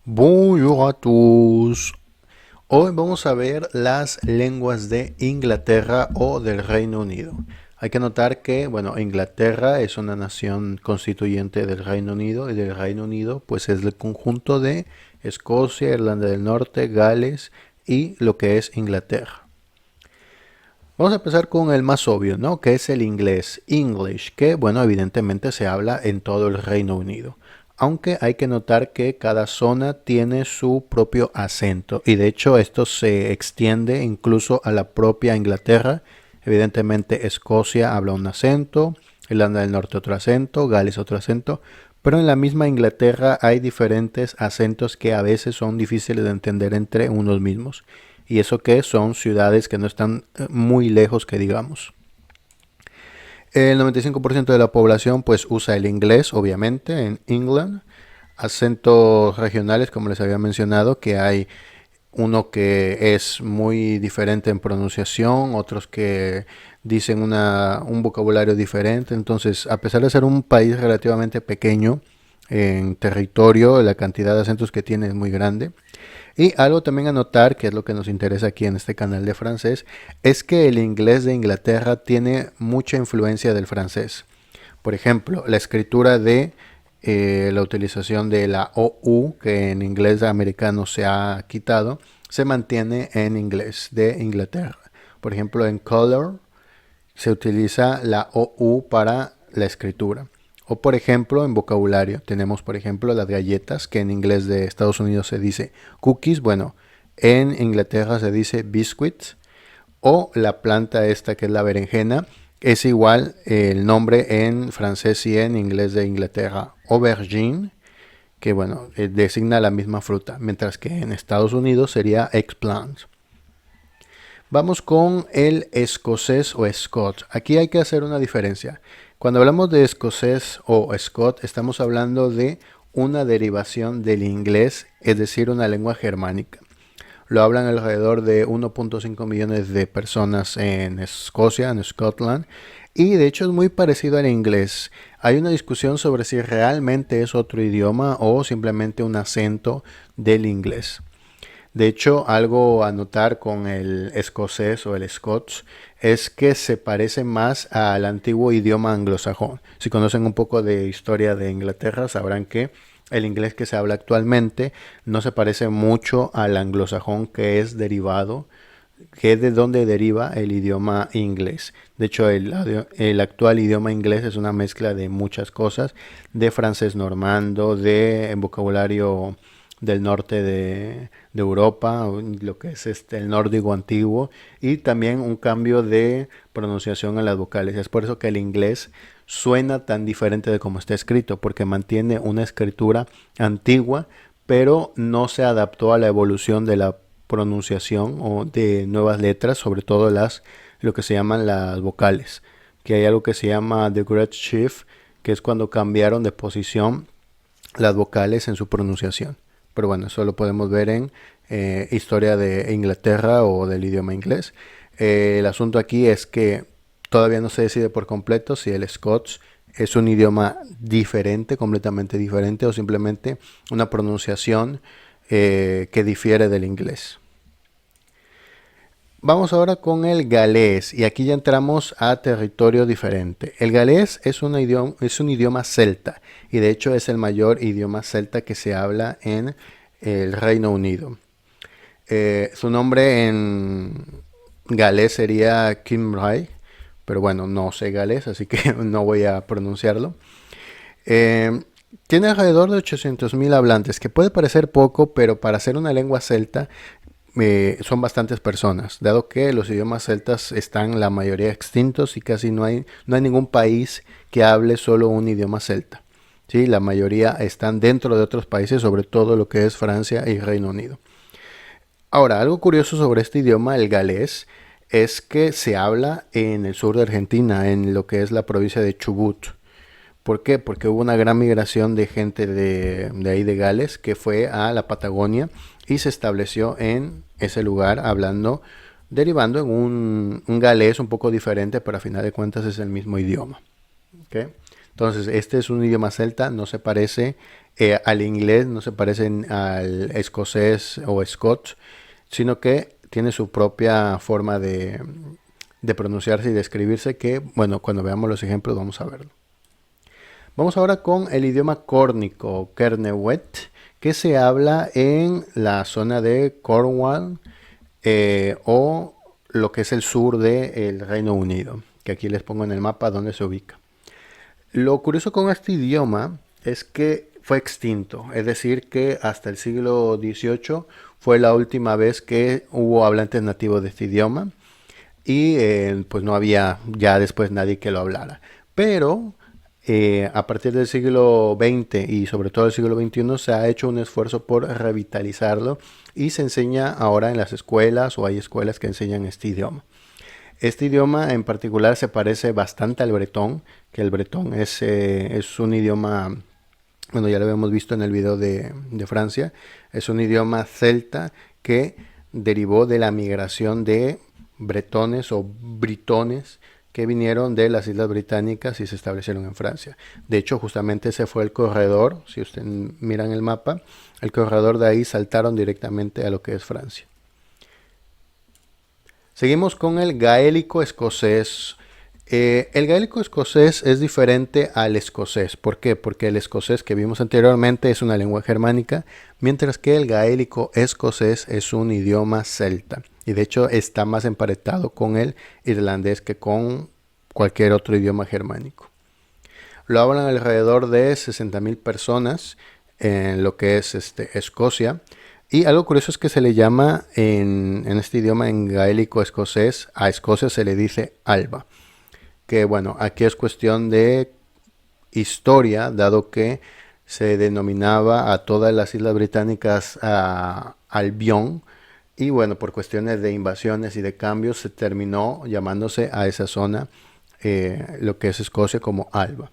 Bonjour a tous. Hoy vamos a ver las lenguas de Inglaterra o del Reino Unido. Hay que notar que, bueno, Inglaterra es una nación constituyente del Reino Unido y del Reino Unido pues es el conjunto de Escocia, Irlanda del Norte, Gales y lo que es Inglaterra. Vamos a empezar con el más obvio, ¿no? Que es el inglés, English, que, bueno, evidentemente se habla en todo el Reino Unido. Aunque hay que notar que cada zona tiene su propio acento y de hecho esto se extiende incluso a la propia Inglaterra. Evidentemente Escocia habla un acento, Irlanda del Norte otro acento, Gales otro acento, pero en la misma Inglaterra hay diferentes acentos que a veces son difíciles de entender entre unos mismos. Y eso que son ciudades que no están muy lejos que digamos. El 95% de la población pues usa el inglés, obviamente, en England. Acentos regionales, como les había mencionado, que hay uno que es muy diferente en pronunciación, otros que dicen un vocabulario diferente. Entonces, a pesar de ser un país relativamente pequeño en territorio, la cantidad de acentos que tiene es muy grande. Y algo también a notar, que es lo que nos interesa aquí en este canal de francés, es que el inglés de Inglaterra tiene mucha influencia del francés. Por ejemplo, la escritura de la utilización de la OU, que en inglés americano se ha quitado, se mantiene en inglés de Inglaterra. Por ejemplo, en color se utiliza la OU para la escritura. O por ejemplo, en vocabulario tenemos por ejemplo las galletas, que en inglés de Estados Unidos se dice cookies, bueno, en Inglaterra se dice biscuits. O la planta esta que es la berenjena, es igual el nombre en francés y en inglés de Inglaterra, aubergine, que bueno, designa la misma fruta, mientras que en Estados Unidos sería eggplant. Vamos con el escocés o scot. Aquí hay que hacer una diferencia. Cuando hablamos de escocés o scot, estamos hablando de una derivación del inglés, es decir, una lengua germánica. Lo hablan alrededor de 1.5 millones de personas en Escocia, en Scotland, y de hecho es muy parecido al inglés. Hay una discusión sobre si realmente es otro idioma o simplemente un acento del inglés. De hecho, algo a notar con el escocés o el scots es que se parece más al antiguo idioma anglosajón. Si conocen un poco de historia de Inglaterra, sabrán que el inglés que se habla actualmente no se parece mucho al anglosajón que es derivado, que es de donde deriva el idioma inglés. De hecho, el actual idioma inglés es una mezcla de muchas cosas, de francés normando, de vocabulario del norte de Europa, lo que es el nórdico antiguo, y también un cambio de pronunciación en las vocales. Es por eso que el inglés suena tan diferente de como está escrito, porque mantiene una escritura antigua, pero no se adaptó a la evolución de la pronunciación o de nuevas letras, sobre todo lo que se llaman las vocales, que hay algo que se llama the great shift, que es cuando cambiaron de posición las vocales en su pronunciación. Pero bueno, eso lo podemos ver en historia de Inglaterra o del idioma inglés. El asunto aquí es que todavía no se decide por completo si el Scots es un idioma diferente, completamente diferente, o simplemente una pronunciación que difiere del inglés. Vamos ahora con el galés y aquí ya entramos a territorio diferente. El galés es un idioma celta y de hecho es el mayor idioma celta que se habla en el Reino Unido. Su nombre en galés sería Cymraeg, pero bueno, no sé galés, así que no voy a pronunciarlo. Eh, Tiene alrededor de 800.000 hablantes, que puede parecer poco, pero para ser una lengua celta son bastantes personas, dado que los idiomas celtas están la mayoría extintos y casi no hay ningún país que hable solo un idioma celta. ¿Sí? La mayoría están dentro de otros países, sobre todo lo que es Francia y Reino Unido. Ahora, algo curioso sobre este idioma, el galés, es que se habla en el sur de Argentina, en lo que es la provincia de Chubut. ¿Por qué? Porque hubo una gran migración de gente de ahí de Gales que fue a la Patagonia y se estableció en ese lugar hablando, derivando en un galés un poco diferente, pero a final de cuentas es el mismo idioma. ¿Okay? Entonces, este es un idioma celta, no se parece al inglés, no se parece al escocés o scotch, sino que tiene su propia forma de pronunciarse y de escribirse que, bueno, cuando veamos los ejemplos vamos a verlo. Vamos ahora con el idioma córnico, o Kernewet, que se habla en la zona de Cornwall o lo que es el sur del Reino Unido, que aquí les pongo en el mapa donde se ubica. Lo curioso con este idioma es que fue extinto, es decir, que hasta el siglo XVIII fue la última vez que hubo hablantes nativos de este idioma y pues no había ya después nadie que lo hablara. Pero a partir del siglo XX y sobre todo el siglo XXI se ha hecho un esfuerzo por revitalizarlo y se enseña ahora en las escuelas o hay escuelas que enseñan este idioma. Este idioma en particular se parece bastante al bretón, que el bretón es un idioma, bueno, ya lo habíamos visto en el video de Francia, es un idioma celta que derivó de la migración de bretones o britones que vinieron de las Islas Británicas y se establecieron en Francia. De hecho, justamente ese fue el corredor, si ustedes miran el mapa, el corredor de ahí saltaron directamente a lo que es Francia. Seguimos con el gaélico escocés. El gaélico escocés es diferente al escocés. ¿Por qué? Porque el escocés que vimos anteriormente es una lengua germánica, mientras que el gaélico escocés es un idioma celta. Y de hecho está más emparentado con el irlandés que con cualquier otro idioma germánico. Lo hablan alrededor de 60.000 personas en lo que es Escocia. Y algo curioso es que se le llama en este idioma, en gaélico escocés, a Escocia se le dice Alba. Que bueno, aquí es cuestión de historia, dado que se denominaba a todas las islas británicas Albión. Y bueno, por cuestiones de invasiones y de cambios se terminó llamándose a esa zona, lo que es Escocia, como Alba.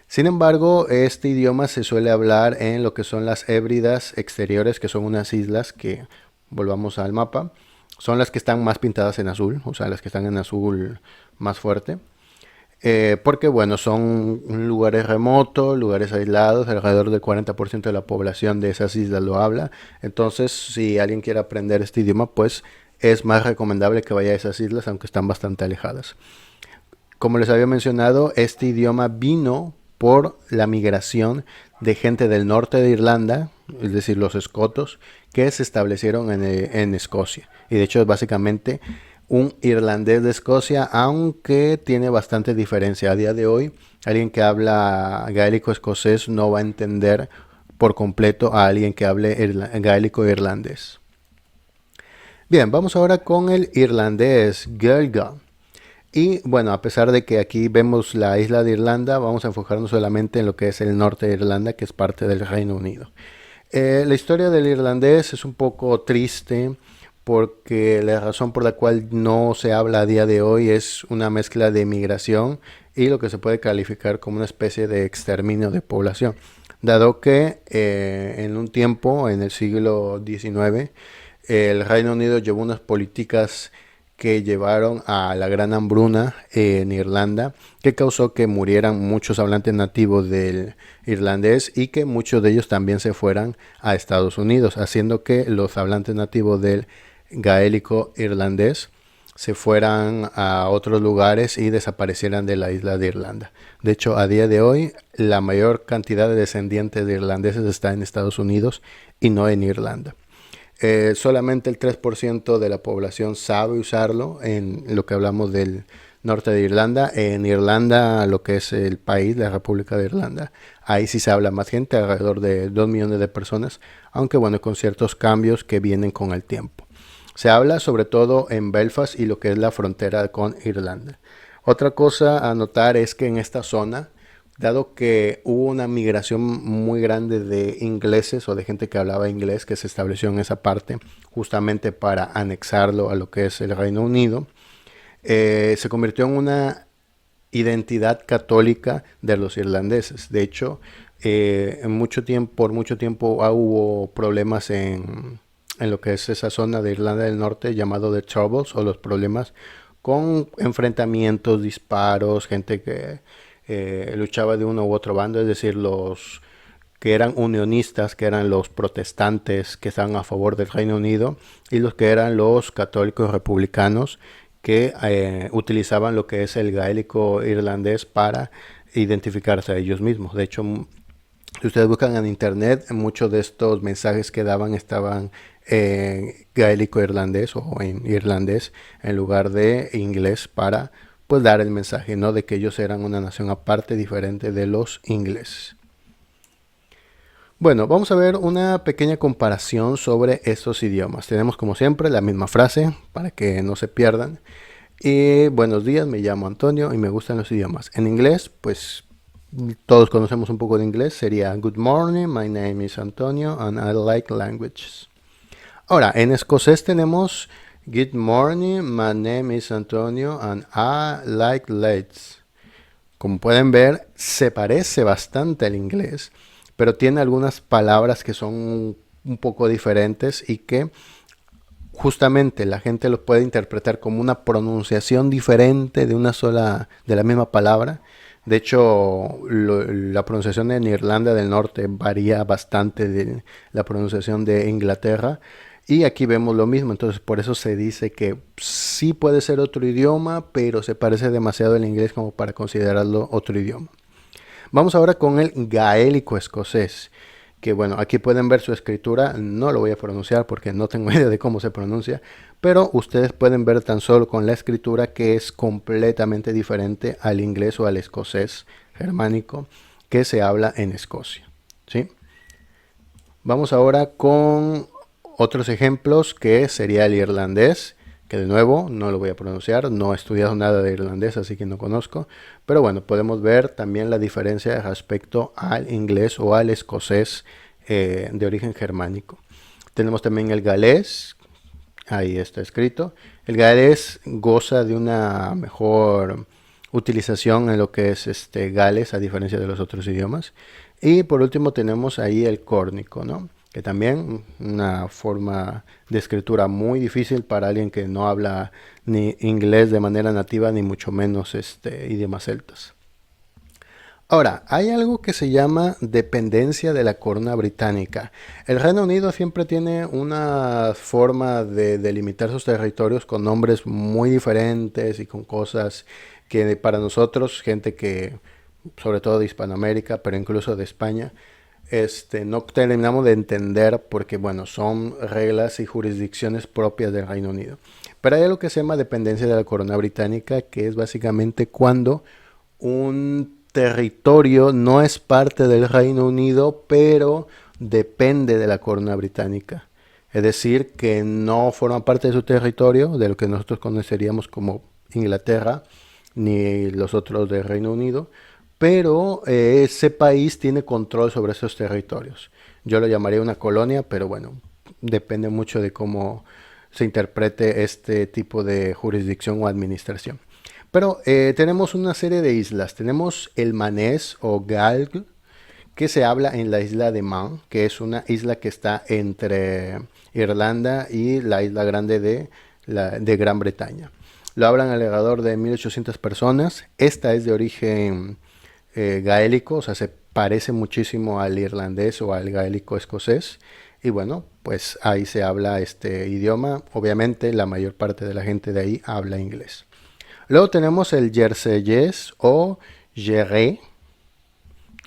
Sin embargo, este idioma se suele hablar en lo que son las Hébridas exteriores, que son unas islas que, volvamos al mapa, son las que están más pintadas en azul, o sea, las que están en azul más fuerte. Porque bueno, son lugares remotos, lugares aislados, alrededor del 40% de la población de esas islas lo habla. Entonces, si alguien quiere aprender este idioma, pues es más recomendable que vaya a esas islas, aunque están bastante alejadas. Como les había mencionado, este idioma vino por la migración de gente del norte de Irlanda, es decir, los escotos, que se establecieron en Escocia. Y de hecho es básicamente un irlandés de Escocia, aunque tiene bastante diferencia. A día de hoy, alguien que habla gaélico escocés no va a entender por completo a alguien que hable gaélico irlandés. Bien, vamos ahora con el irlandés Gaeilge. Y bueno, a pesar de que aquí vemos la isla de Irlanda, vamos a enfocarnos solamente en lo que es el norte de Irlanda, que es parte del Reino Unido. La historia del irlandés es un poco triste porque la razón por la cual no se habla a día de hoy es una mezcla de migración y lo que se puede calificar como una especie de exterminio de población, dado que en un tiempo, en el siglo XIX, el Reino Unido llevó unas políticas que llevaron a la gran hambruna en Irlanda, que causó que murieran muchos hablantes nativos del irlandés y que muchos de ellos también se fueran a Estados Unidos, haciendo que los hablantes nativos del gaélico irlandés se fueran a otros lugares y desaparecieran de la isla de Irlanda. De hecho, a día de hoy, la mayor cantidad de descendientes de irlandeses está en Estados Unidos y no en Irlanda. Solamente el 3% de la población sabe usarlo en lo que hablamos del norte de Irlanda. En Irlanda, lo que es el país, la República de Irlanda, ahí sí se habla más gente, alrededor de 2 millones de personas, aunque bueno, con ciertos cambios que vienen con el tiempo. Se habla sobre todo en Belfast y lo que es la frontera con Irlanda. Otra cosa a notar es que en esta zona, dado que hubo una migración muy grande de ingleses o de gente que hablaba inglés que se estableció en esa parte justamente para anexarlo a lo que es el Reino Unido, se convirtió en una identidad católica de los irlandeses. De hecho, por mucho tiempo hubo problemas en lo que es esa zona de Irlanda del Norte llamado The Troubles o los problemas con enfrentamientos, disparos, gente que luchaba de uno u otro bando, es decir, los que eran unionistas, que eran los protestantes que estaban a favor del Reino Unido, y los que eran los católicos republicanos que utilizaban lo que es el gaélico irlandés para identificarse a ellos mismos. De hecho, si ustedes buscan en internet, muchos de estos mensajes que daban estaban en gaélico irlandés o en irlandés en lugar de inglés para pues dar el mensaje, ¿no? De que ellos eran una nación aparte, diferente de los ingleses. Bueno, vamos a ver una pequeña comparación sobre estos idiomas. Tenemos como siempre la misma frase para que no se pierdan. Buenos días, me llamo Antonio y me gustan los idiomas. En inglés, pues todos conocemos un poco de inglés. Sería Good morning, my name is Antonio and I like languages. Ahora, en escocés tenemos Good morning, my name is Antonio and I like lates. Como pueden ver, se parece bastante al inglés, pero tiene algunas palabras que son un poco diferentes y que justamente la gente los puede interpretar como una pronunciación diferente de una sola, de la misma palabra. De hecho, la pronunciación en Irlanda del Norte varía bastante de la pronunciación de Inglaterra. Y aquí vemos lo mismo, entonces por eso se dice que sí puede ser otro idioma, pero se parece demasiado al inglés como para considerarlo otro idioma. Vamos ahora con el gaélico escocés, que bueno, aquí pueden ver su escritura, no lo voy a pronunciar porque no tengo idea de cómo se pronuncia, pero ustedes pueden ver tan solo con la escritura que es completamente diferente al inglés o al escocés germánico que se habla en Escocia, ¿sí? Vamos ahora con otros ejemplos que sería el irlandés, que de nuevo no lo voy a pronunciar, no he estudiado nada de irlandés, así que no conozco, pero bueno, podemos ver también la diferencia respecto al inglés o al escocés de origen germánico. Tenemos también el galés, ahí está escrito. El galés goza de una mejor utilización en lo que es Gales, a diferencia de los otros idiomas. Y por último tenemos ahí el córnico, ¿no? Que también una forma de escritura muy difícil para alguien que no habla ni inglés de manera nativa, ni mucho menos idiomas celtas. Ahora, hay algo que se llama dependencia de la corona británica. El Reino Unido siempre tiene una forma de delimitar sus territorios con nombres muy diferentes y con cosas que para nosotros, gente que, sobre todo de Hispanoamérica, pero incluso de España, no terminamos de entender porque, bueno, son reglas y jurisdicciones propias del Reino Unido. Pero hay algo que se llama dependencia de la corona británica, que es básicamente cuando un territorio no es parte del Reino Unido, pero depende de la corona británica. Es decir, que no forma parte de su territorio, de lo que nosotros conoceríamos como Inglaterra, ni los otros del Reino Unido, pero ese país tiene control sobre esos territorios. Yo lo llamaría una colonia, pero bueno, depende mucho de cómo se interprete este tipo de jurisdicción o administración. Pero tenemos una serie de islas. Tenemos el Manés o Galg, que se habla en la isla de Man, que es una isla que está entre Irlanda y la isla grande de Gran Bretaña. Lo hablan alrededor de 1800 personas. Esta es de origen gaélico, o sea, se parece muchísimo al irlandés o al gaélico escocés. Y bueno, pues ahí se habla este idioma. Obviamente la mayor parte de la gente de ahí habla inglés. Luego tenemos el jerseyés o jerez,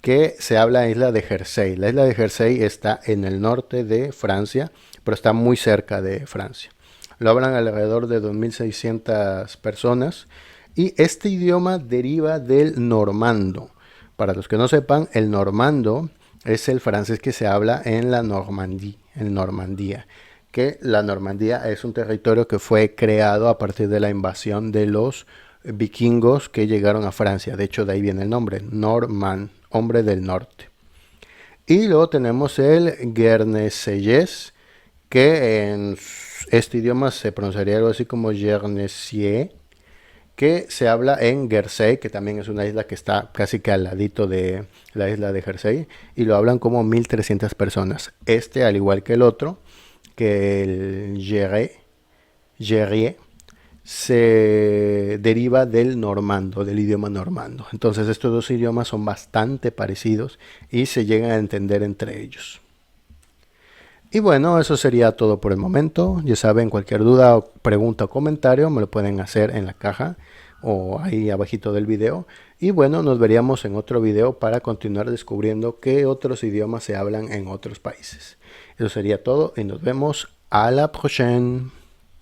que se habla en la isla de Jersey. La isla de Jersey está en el norte de Francia, pero está muy cerca de Francia. Lo hablan alrededor de 2600 personas y este idioma deriva del normando. Para los que no sepan, el normando es el francés que se habla en la Normandía, que la Normandía es un territorio que fue creado a partir de la invasión de los vikingos que llegaron a Francia. De hecho, de ahí viene el nombre, Normand, hombre del norte. Y luego tenemos el guerneseyés, que en este idioma se pronunciaría algo así como guernesiais, que se habla en Guernsey, que también es una isla que está casi que al ladito de la isla de Jersey, y lo hablan como 1300 personas. Al igual que el otro, que el Jerez, se deriva del normando, del idioma normando. Entonces estos dos idiomas son bastante parecidos y se llegan a entender entre ellos. Y bueno, eso sería todo por el momento. Ya saben, cualquier duda, pregunta o comentario me lo pueden hacer en la caja o ahí abajito del video. Y bueno, nos veríamos en otro video para continuar descubriendo qué otros idiomas se hablan en otros países. Eso sería todo y nos vemos a la próxima.